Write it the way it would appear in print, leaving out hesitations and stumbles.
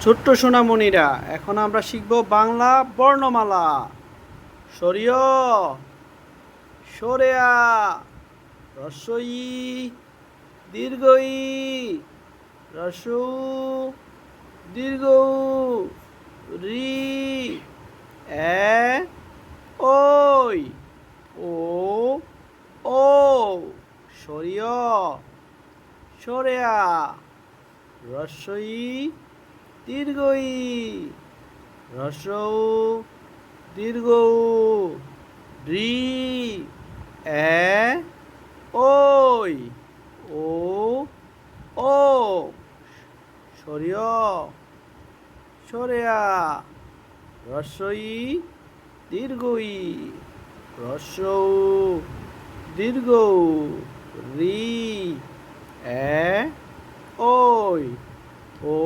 ছোট্ট সোনামণিরা, এখন আমরা শিখব বাংলা বর্ণমালা। সরিয়, সরেয়া, রস্বই, দীর্ঘই, রস্যৌ, দীর্ঘৌ, রি, এ, ওই, ও, ও, সরিয়, সরেয়া, রস্বই, দীর্ঘই, রস্যৌ, দীর্ঘৌ, রি, এ, ওই, ও, ও, সরিয়, সরেয়া, রস্বই, দীর্ঘই, রস্যৌ, দীর্ঘৌ, রি, এ, ওই, ও,